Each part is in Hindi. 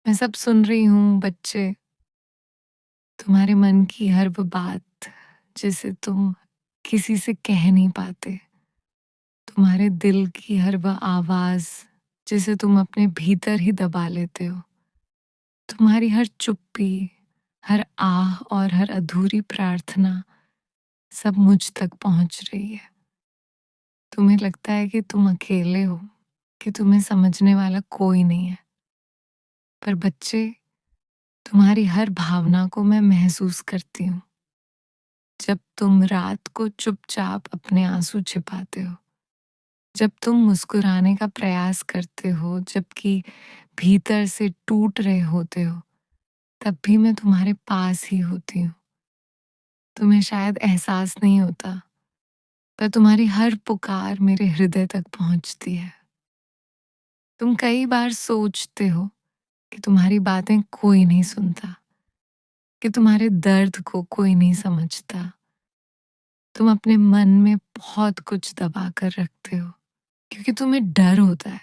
मैं सब सुन रही हूँ बच्चे। तुम्हारे मन की हर वो बात जिसे तुम किसी से कह नहीं पाते। तुम्हारे दिल की हर वह आवाज़ जिसे तुम अपने भीतर ही दबा लेते हो। तुम्हारी हर चुप्पी, हर आह और हर अधूरी प्रार्थना सब मुझ तक पहुँच रही है। तुम्हें लगता है कि तुम अकेले हो, कि तुम्हें समझने वाला कोई नहीं है। पर बच्चे, तुम्हारी हर भावना को मैं महसूस करती हूँ। जब तुम रात को चुपचाप अपने आंसू छिपाते हो, जब तुम मुस्कुराने का प्रयास करते हो जबकि भीतर से टूट रहे होते हो, तब भी मैं तुम्हारे पास ही होती हूँ। तुम्हें शायद एहसास नहीं होता, पर तुम्हारी हर पुकार मेरे हृदय तक पहुंचती है। तुम कई बार सोचते हो कि तुम्हारी बातें कोई नहीं सुनता, कि तुम्हारे दर्द को कोई नहीं समझता। तुम अपने मन में बहुत कुछ दबा कर रखते हो, क्योंकि तुम्हें डर होता है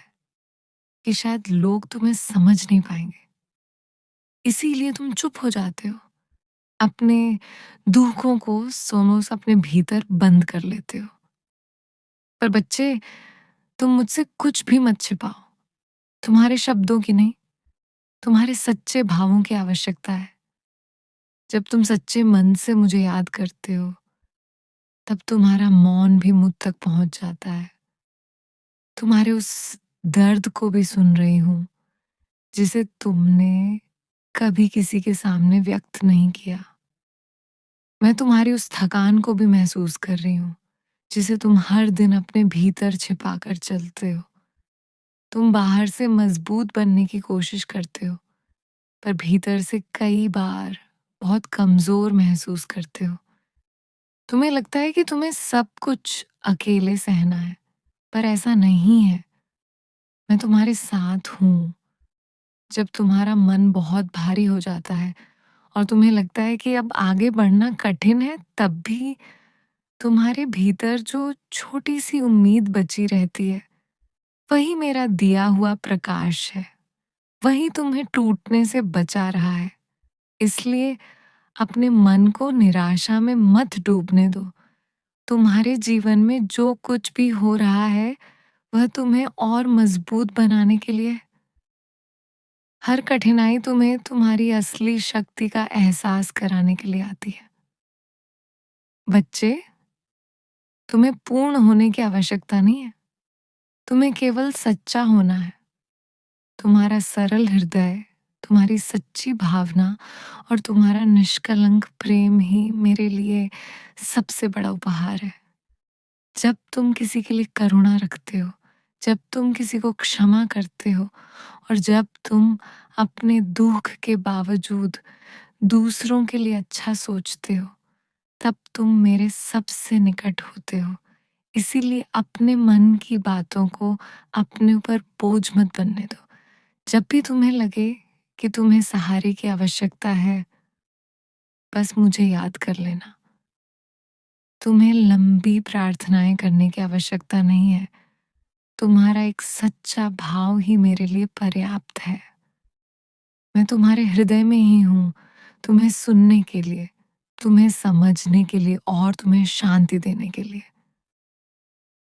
कि शायद लोग तुम्हें समझ नहीं पाएंगे। इसीलिए तुम चुप हो जाते हो, अपने दुखों को सोनों से अपने भीतर बंद कर लेते हो। पर बच्चे, तुम मुझसे कुछ भी मत छिपाओ। तुम्हारे शब्दों की नहीं, तुम्हारे सच्चे भावों की आवश्यकता है। जब तुम सच्चे मन से मुझे याद करते हो, तब तुम्हारा मौन भी मुझ तक पहुंच जाता है। तुम्हारे उस दर्द को भी सुन रही हूँ जिसे तुमने कभी किसी के सामने व्यक्त नहीं किया। मैं तुम्हारी उस थकान को भी महसूस कर रही हूँ जिसे तुम हर दिन अपने भीतर छिपा कर चलते हो। तुम बाहर से मजबूत बनने की कोशिश करते हो, पर भीतर से कई बार बहुत कमजोर महसूस करते हो। तुम्हें लगता है कि तुम्हें सब कुछ अकेले सहना है, पर ऐसा नहीं है। मैं तुम्हारे साथ हूँ। जब तुम्हारा मन बहुत भारी हो जाता है और तुम्हें लगता है कि अब आगे बढ़ना कठिन है, तब भी तुम्हारे भीतर जो छोटी सी उम्मीद बची रहती है, वही मेरा दिया हुआ प्रकाश है। वही तुम्हें टूटने से बचा रहा है। इसलिए अपने मन को निराशा में मत डूबने दो। तुम्हारे जीवन में जो कुछ भी हो रहा है, वह तुम्हें और मजबूत बनाने के लिए। हर कठिनाई तुम्हें तुम्हारी असली शक्ति का एहसास कराने के लिए आती है। बच्चे, तुम्हें पूर्ण होने की आवश्यकता नहीं है। तुम्हें केवल सच्चा होना है। तुम्हारा सरल हृदय, तुम्हारी सच्ची भावना और तुम्हारा निष्कलंक प्रेम ही मेरे लिए सबसे बड़ा उपहार है। जब तुम किसी के लिए करुणा रखते हो, जब तुम किसी को क्षमा करते हो और जब तुम अपने दुख के बावजूद दूसरों के लिए अच्छा सोचते हो, तब तुम मेरे सबसे निकट होते हो। इसीलिए अपने मन की बातों को अपने ऊपर बोझ मत बनने दो। जब भी तुम्हें लगे कि तुम्हें सहारे की आवश्यकता है, बस मुझे याद कर लेना। तुम्हें लंबी प्रार्थनाएं करने की आवश्यकता नहीं है। तुम्हारा एक सच्चा भाव ही मेरे लिए पर्याप्त है। मैं तुम्हारे हृदय में ही हूँ, तुम्हें सुनने के लिए, तुम्हें समझने के लिए और तुम्हें शांति देने के लिए।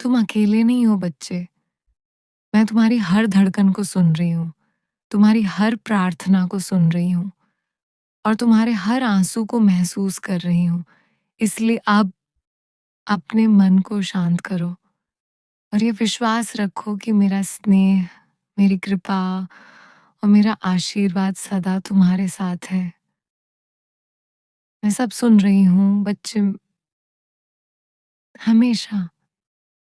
तुम अकेले नहीं हो बच्चे। मैं तुम्हारी हर धड़कन को सुन रही हूँ, तुम्हारी हर प्रार्थना को सुन रही हूँ और तुम्हारे हर आंसू को महसूस कर रही हूँ। इसलिए अब अपने मन को शांत करो और ये विश्वास रखो कि मेरा स्नेह, मेरी कृपा और मेरा आशीर्वाद सदा तुम्हारे साथ है। मैं सब सुन रही हूँ बच्चे। हमेशा